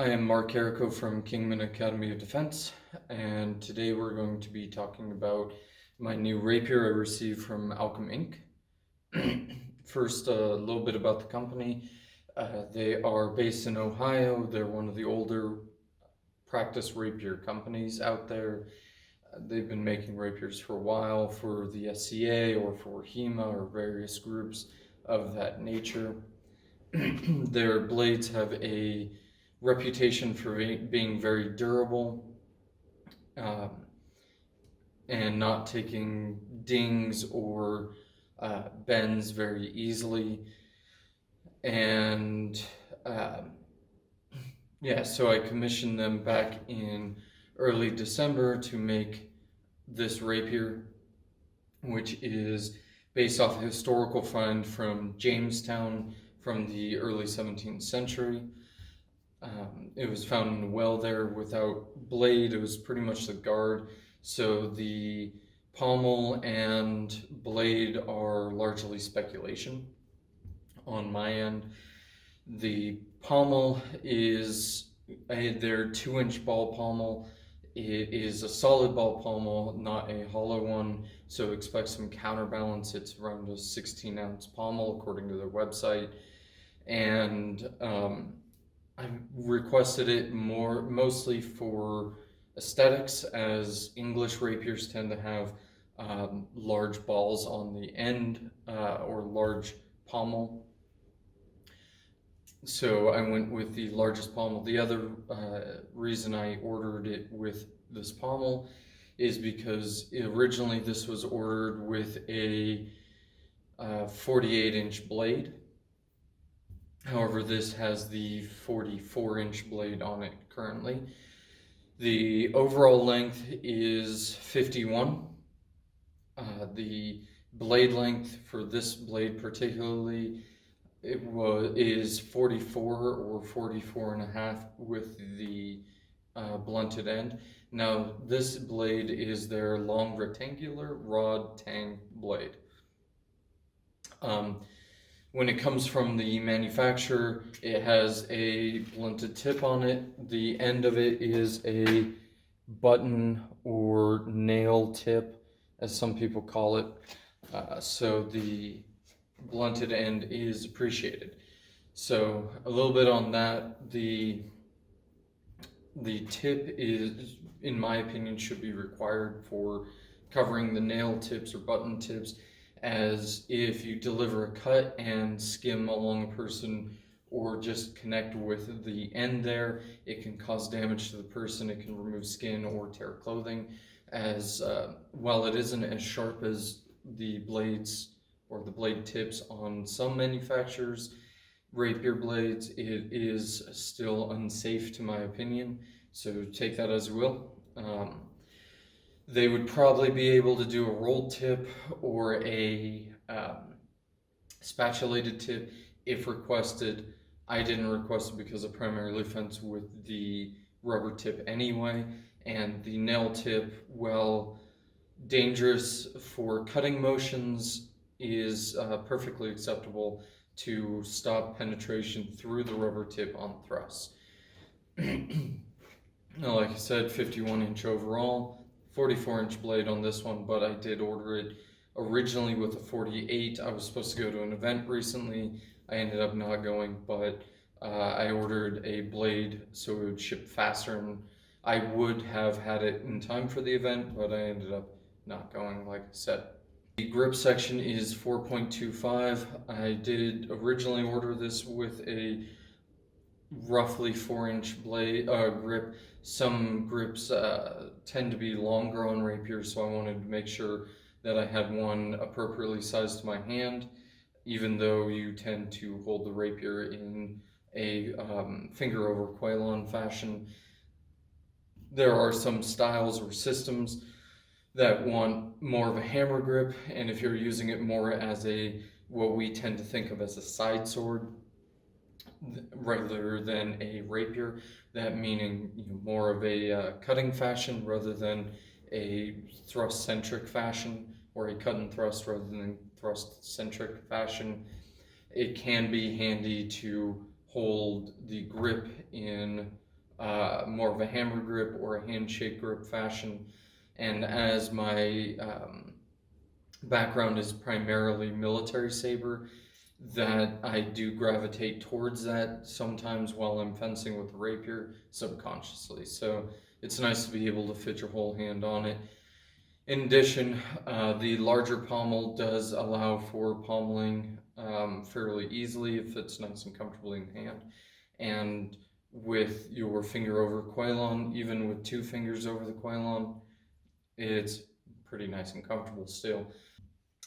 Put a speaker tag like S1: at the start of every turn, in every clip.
S1: I am Mark Errico from Kingman Academy of Defense, and today we're going to be talking about my new rapier I received from Alchem Inc. First, a little bit about the company. They are based in Ohio. They're one of the older practice rapier companies out there. They've been making rapiers for a while for the SCA or for HEMA or various groups of that nature. Their blades have a reputation for being very durable and not taking dings or bends very easily. And so I commissioned them back in early December to make this rapier, which is based off a historical find from Jamestown from the early 17th century. It was found in a well there without blade. It was pretty much the guard. So the pommel and blade are largely speculation on my end. The pommel is their 2-inch ball pommel. It is a solid ball pommel, not a hollow one, so expect some counterbalance. It's around a 16-ounce pommel according to their website. And I requested it mostly for aesthetics, as English rapiers tend to have large balls on the end or large pommel. So I went with the largest pommel. The other reason I ordered it with this pommel is because originally this was ordered with a 48-inch blade. However, this has the 44-inch blade on it currently. The overall length is 51. The blade length for this blade particularly is 44 or 44 and a half with the blunted end. Now this blade is their long rectangular rod tang blade. When it comes from the manufacturer, it has a blunted tip on it. The end of it is a button or nail tip, as some people call it. So the blunted end is appreciated. So a little bit on that. The tip is, in my opinion, should be required for covering the nail tips or button tips, as if you deliver a cut and skim along a person or just connect with the end there, it can cause damage to the person. It can remove skin or tear clothing, as while it isn't as sharp as the blades or the blade tips on some manufacturers' rapier blades, it is still unsafe to my opinion, so take that as you will. They would probably be able to do a rolled tip or a spatulated tip if requested. I didn't request it because I primarily fence with the rubber tip anyway, and the nail tip, while dangerous for cutting motions, is perfectly acceptable to stop penetration through the rubber tip on thrusts. Now, like I said, 51-inch overall. 44-inch blade on this one, but I did order it originally with a 48. I was supposed to go to an event recently. I ended up not going, but I ordered a blade so it would ship faster, and I would have had it in time for the event, but I ended up not going, like I said. The grip section is 4.25. I did originally order this with a roughly 4-inch blade grip. Some grips tend to be longer on rapiers, so I wanted to make sure that I had one appropriately sized to my hand, even though you tend to hold the rapier in a finger over quailon fashion. There are some styles or systems that want more of a hammer grip, and if you're using it more as what we tend to think of as a side sword rather than a rapier, that meaning more of a cutting fashion rather than a thrust-centric fashion, or a cut and thrust rather than thrust-centric fashion, it can be handy to hold the grip in more of a hammer grip or a handshake grip fashion. And as my background is primarily military saber, that I do gravitate towards that sometimes while I'm fencing with the rapier subconsciously. So it's nice to be able to fit your whole hand on it. In addition, the larger pommel does allow for pommeling fairly easily if it's nice and comfortable in hand. And with your finger over quailon, even with 2 fingers over the quailon, it's pretty nice and comfortable still.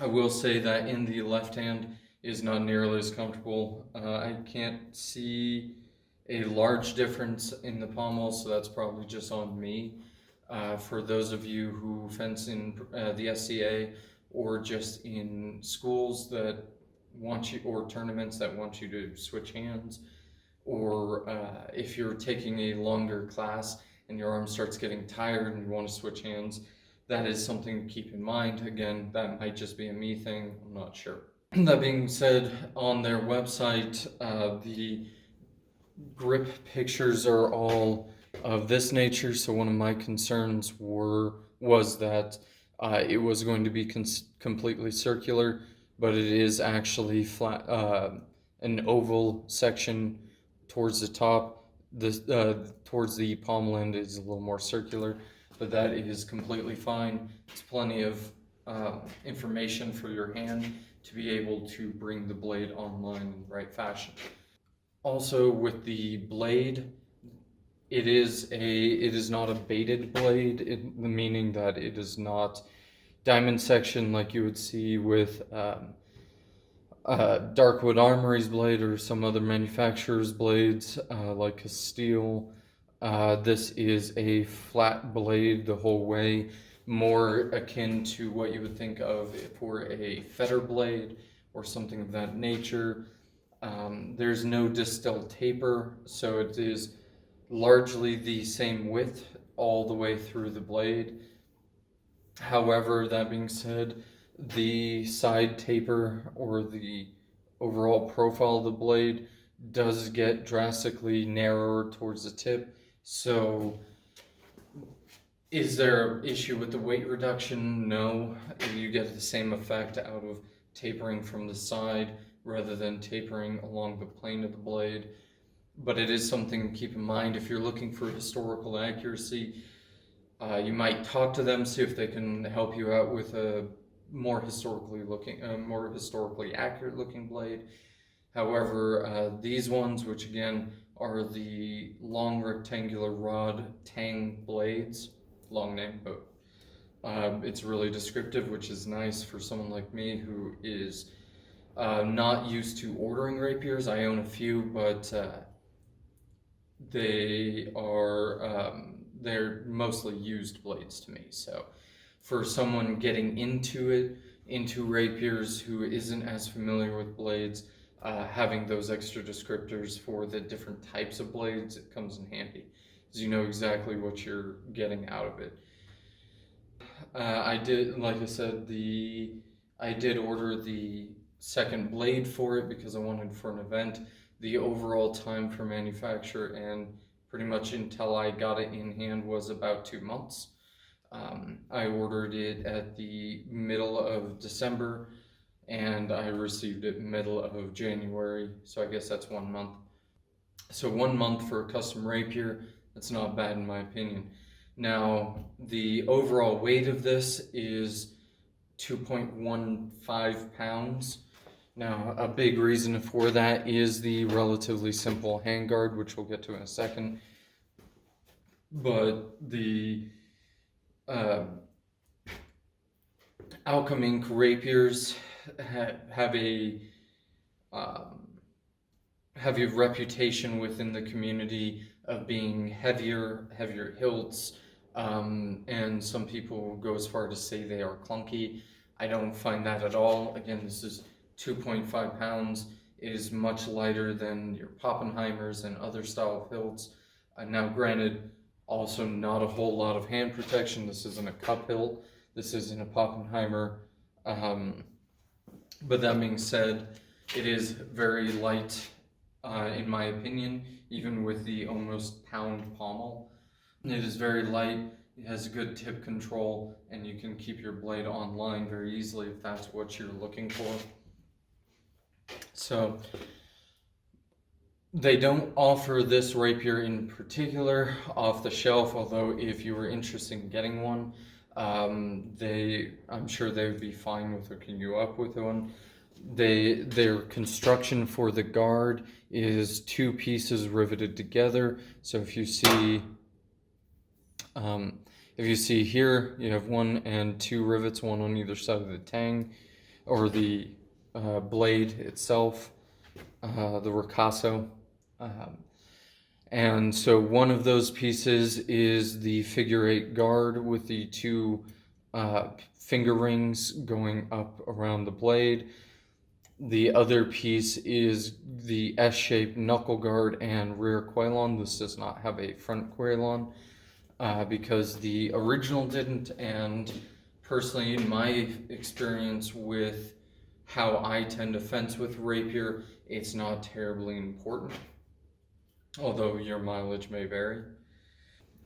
S1: I will say that in the left hand is not nearly as comfortable. I can't see a large difference in the pommel, so that's probably just on me. For those of you who fence in the SCA or just in schools that want you, or tournaments that want you to switch hands, or if you're taking a longer class and your arm starts getting tired and you want to switch hands, that is something to keep in mind. Again, that might just be a me thing, I'm not sure. That being said, on their website, the grip pictures are all of this nature, so one of my concerns was that it was going to be completely circular, but it is actually flat, an oval section towards the top. Towards the pommel end is a little more circular, but that is completely fine. It's plenty of information for your hand to be able to bring the blade online in the right fashion. Also, with the blade, it is not a baited blade, meaning that it is not diamond section like you would see with Darkwood Armory's blade or some other manufacturer's blades, like Castile. This is a flat blade the whole way, more akin to what you would think of for a fetter blade or something of that nature. There's no distal taper, so it is largely the same width all the way through the blade. However, that being said, the side taper or the overall profile of the blade does get drastically narrower towards the tip. So is there an issue with the weight reduction? No. You get the same effect out of tapering from the side rather than tapering along the plane of the blade. But it is something to keep in mind. If you're looking for historical accuracy, you might talk to them, see if they can help you out with a more historically accurate looking blade. However, these ones, which again are the long rectangular rod tang blades, long name, but it's really descriptive, which is nice for someone like me who is not used to ordering rapiers. I own a few, but they're mostly used blades to me. So for someone getting into rapiers who isn't as familiar with blades, having those extra descriptors for the different types of blades, it comes in handy, because you know exactly what you're getting out of it. I did, like I said, I did order the second blade for it because I wanted for an event. The overall time for manufacture and pretty much until I got it in hand was about 2 months. I ordered it at the middle of December and I received it middle of January, so I guess that's 1 month. So 1 month for a custom rapier, that's not bad in my opinion. Now, the overall weight of this is 2.15 pounds. Now, a big reason for that is the relatively simple handguard, which we'll get to in a second. But the Alchem Inc. rapiers have a reputation within the community of being heavier hilts, and some people go as far to say they are clunky. I don't find that at all. Again, this is 2.5 pounds. It is much lighter than your Pappenheimers and other style of hilts. Now granted, also not a whole lot of hand protection. This isn't a cup hilt. This isn't a Pappenheimer. But that being said, it is very light in my opinion, even with the almost pound pommel. It is very light, it has good tip control, and you can keep your blade on line very easily if that's what you're looking for. So they don't offer this rapier in particular off the shelf, although if you were interested in getting one, I'm sure they would be fine with hooking you up with one. Their construction for the guard is two pieces riveted together. So if you see here, you have one and two rivets, one on either side of the tang or the blade itself, the ricasso. And so one of those pieces is the figure 8 guard with the two finger rings going up around the blade. The other piece is the S-shaped knuckle guard and rear quailon. This does not have a front quailon because the original didn't, and personally, in my experience with how I tend to fence with rapier, it's not terribly important, although your mileage may vary.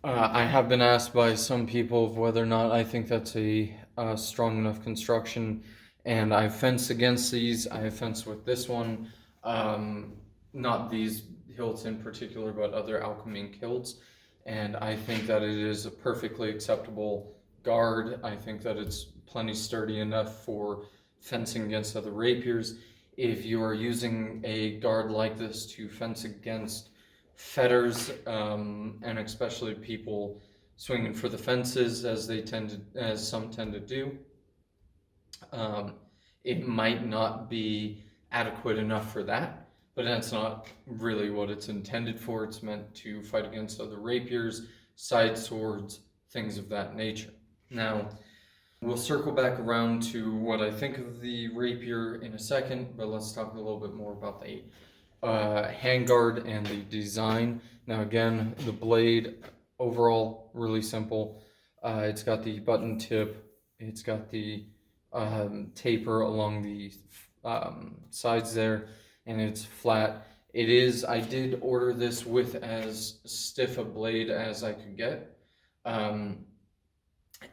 S1: I have been asked by some people of whether or not I think that's a strong enough construction, and I've fenced against these. I have fenced with this one, not these hilts in particular, but other Alchem Inc hilts, and I think that it is a perfectly acceptable guard. I think that it's plenty sturdy enough for fencing against other rapiers. If you are using a guard like this to fence against fetters, and especially people swinging for the fences, as some tend to do, it might not be adequate enough for that, but that's not really what it's intended for. It's meant to fight against other rapiers, side swords, things of that nature. Now, we'll circle back around to what I think of the rapier in a second, but let's talk a little bit more about the handguard and the design. Now again, the blade overall really simple. It's got the button tip, it's got the taper along the sides there, and it's flat. I did order this with as stiff a blade as I could get.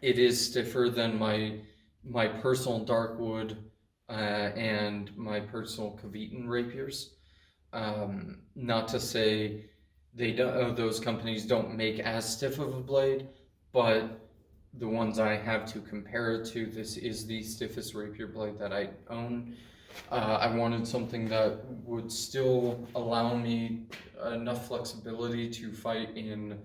S1: It is stiffer than my personal Darkwood and my personal Cavitan rapiers. Not to say those companies don't make as stiff of a blade, but the ones I have to compare it to, this is the stiffest rapier blade that I own. I wanted something that would still allow me enough flexibility to fight in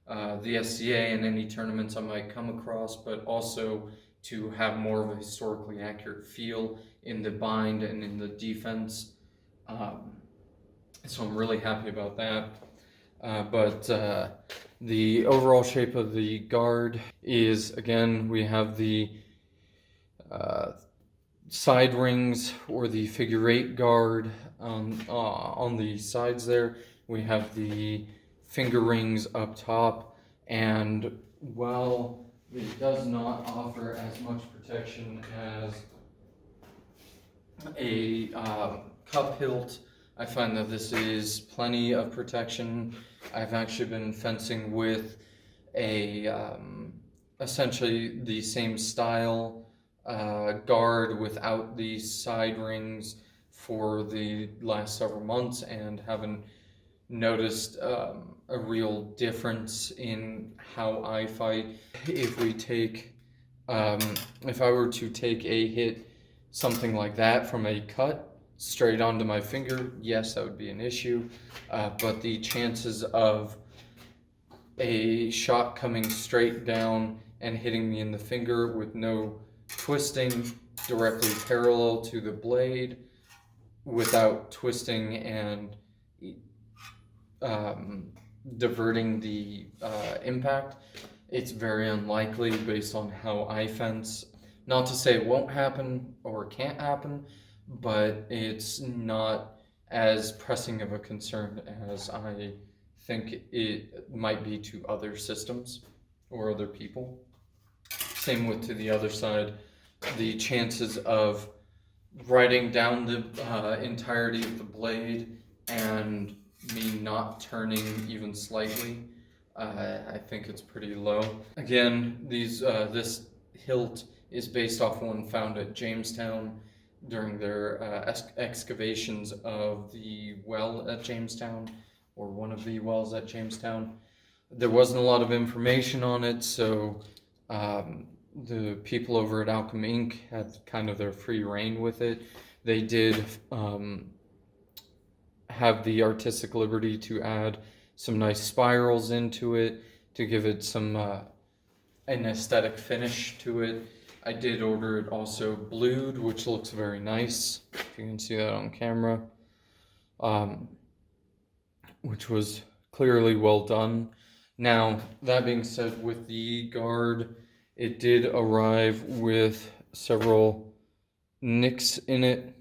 S1: the SCA and any tournaments I might come across, but also to have more of a historically accurate feel in the bind and in the defense. So I'm really happy about that. But the overall shape of the guard is, again, we have the side rings or the figure 8 guard on the sides there. We have the finger rings up top, and while it does not offer as much protection as a cup hilt, I find that this is plenty of protection. I've actually been fencing with a essentially the same style guard without these side rings for the last several months, and haven't noticed a real difference in how I fight. If I were to take a hit, something like that, from a cut straight onto my finger, yes, that would be an issue. But the chances of a shot coming straight down and hitting me in the finger with no twisting directly parallel to the blade, without twisting and diverting the impact, it's very unlikely based on how I fence. Not to say it won't happen or can't happen, but it's not as pressing of a concern as I think it might be to other systems or other people. Same with to the other side. The chances of riding down the entirety of the blade and me not turning even slightly, I think it's pretty low. Again, this hilt is based off one found at Jamestown during their excavations of the well at Jamestown, or one of the wells at Jamestown. There wasn't a lot of information on it, so the people over at Alchem Inc. had kind of their free reign with it. They did have the artistic liberty to add some nice spirals into it to give it some an aesthetic finish to it. I did order it also blued, which looks very nice. If you can see that on camera, which was clearly well done. Now, that being said, with the guard, it did arrive with several nicks in it,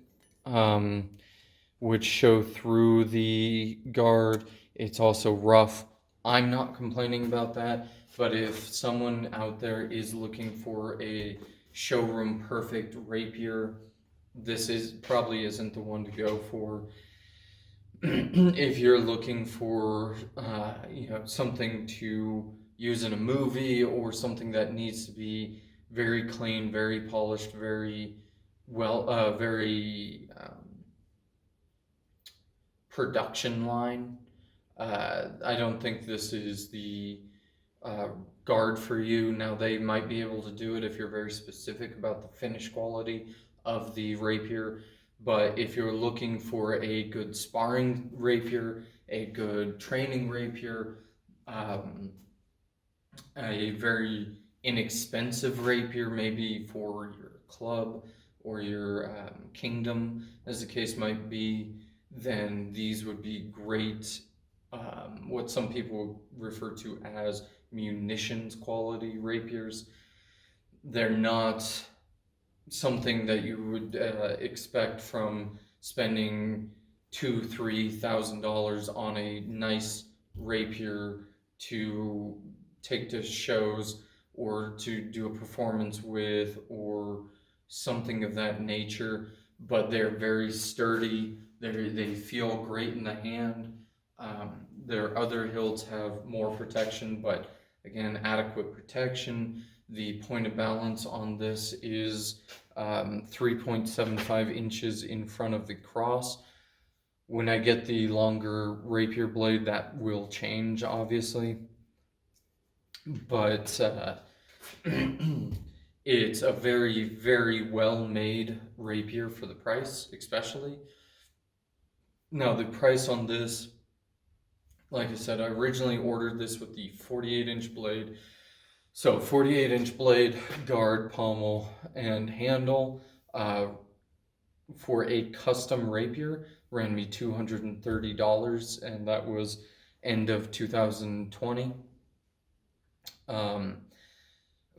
S1: which show through the guard. It's also rough. I'm not complaining about that, but if someone out there is looking for a showroom perfect rapier, this probably isn't the one to go for. If you're looking for something to use in a movie, or something that needs to be very clean, very polished, very well, very production line, I don't think this is the guard for you. Now, they might be able to do it if you're very specific about the finish quality of the rapier, but if you're looking for a good sparring rapier, a good training rapier, a very inexpensive rapier, maybe for your club or your kingdom, as the case might be, then these would be great, what some people refer to as munitions quality rapiers. They're not something that you would expect from spending $2,000-$3,000 on a nice rapier to take to shows or to do a performance with, or something of that nature. But they're very sturdy. They feel great in the hand. Their other hilts have more protection, but again, adequate protection. The point of balance on this is 3.75 inches in front of the cross. When I get the longer rapier blade, that will change, obviously. But it's a very, very well-made rapier for the price, especially. Now, the price on this, like I said, I originally ordered this with the 48-inch blade. So 48-inch blade, guard, pommel, and handle for a custom rapier ran me $230, and that was end of 2020.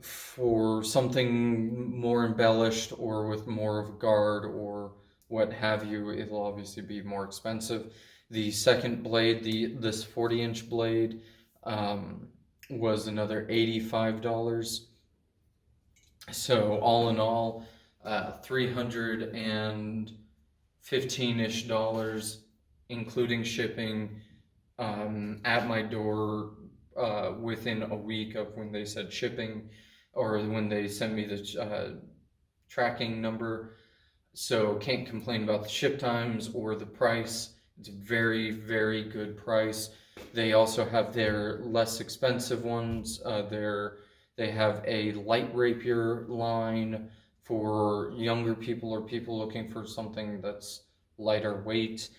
S1: For something more embellished or with more of a guard or what have you, it'll obviously be more expensive. The second blade, this 40-inch blade, was another $85. So all in all, $315-ish dollars, including shipping, at my door within a week of when they said shipping, or when they sent me the tracking number. So can't complain about the ship times or the price. It's a very, very good price. They also have their less expensive ones. They have a light rapier line for younger people or people looking for something that's lighter weight.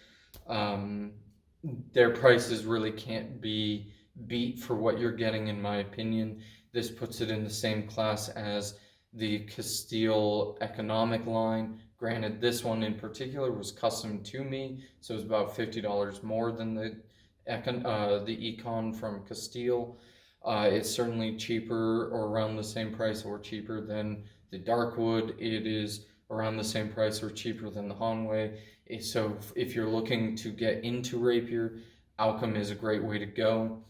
S1: Their prices really can't be beat for what you're getting, in my opinion. This puts it in the same class as the Castile economic line. Granted, this one in particular was custom to me, so it was about $50 more than the Econ from Castile. It's certainly cheaper, or around the same price or cheaper than the Darkwood. It is around the same price or cheaper than the Hanwei. So if you're looking to get into rapier, Alchem is a great way to go.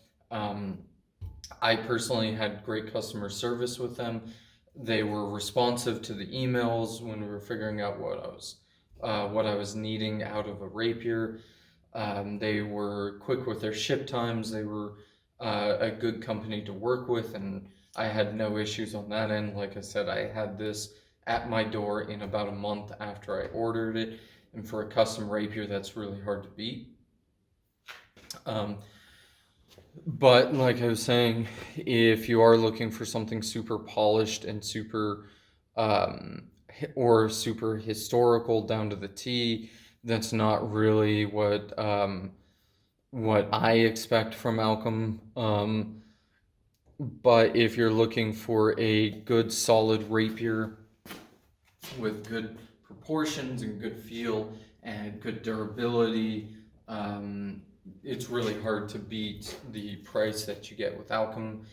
S1: I personally had great customer service with them. They were responsive to the emails when we were figuring out what I was needing out of a rapier. They were quick with their ship times. They were a good company to work with, and I had no issues on that end. Like I said, I had this at my door in about a month after I ordered it, and for a custom rapier, that's really hard to beat. But like I was saying, if you are looking for something super polished and super or super historical down to the T, that's not really what I expect from Alchem. But if you're looking for a good solid rapier with good proportions and good feel and good durability, it's really hard to beat the price that you get with Alchem.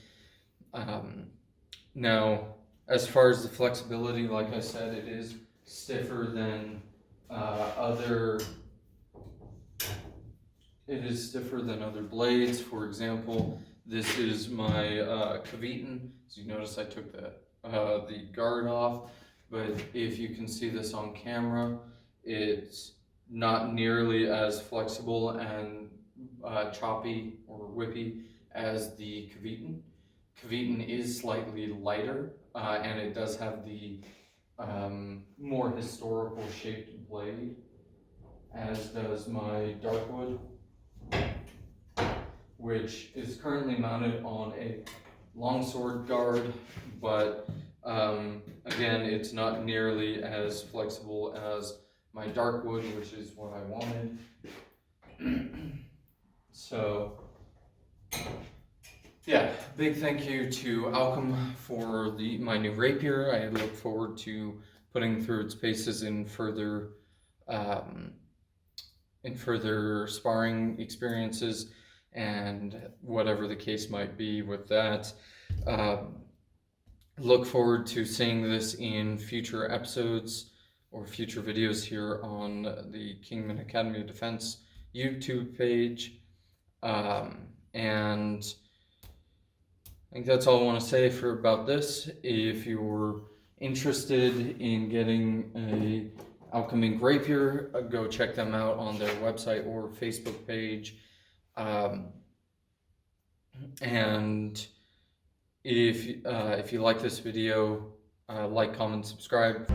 S1: Now, as far as the flexibility, like I said, it is stiffer than other blades. For example, this is my Caviton. So you notice I took the guard off, but if you can see this on camera, it's not nearly as flexible and choppy or whippy as the Caviton. Caviton is slightly lighter, and it does have the more historical shaped blade, as does my Darkwood, which is currently mounted on a longsword guard, but again, it's not nearly as flexible as my Darkwood, which is what I wanted. So yeah, big thank you to Alchem for my new rapier. I look forward to putting through its paces in further sparring experiences and whatever the case might be with that. Look forward to seeing this in future episodes or future videos here on the Kingman Academy of Defense YouTube page. And I think that's all I want to say about this. If you're interested in getting a Alchem Inc rapier, go check them out on their website or Facebook page. And if you like this video, like, comment, subscribe.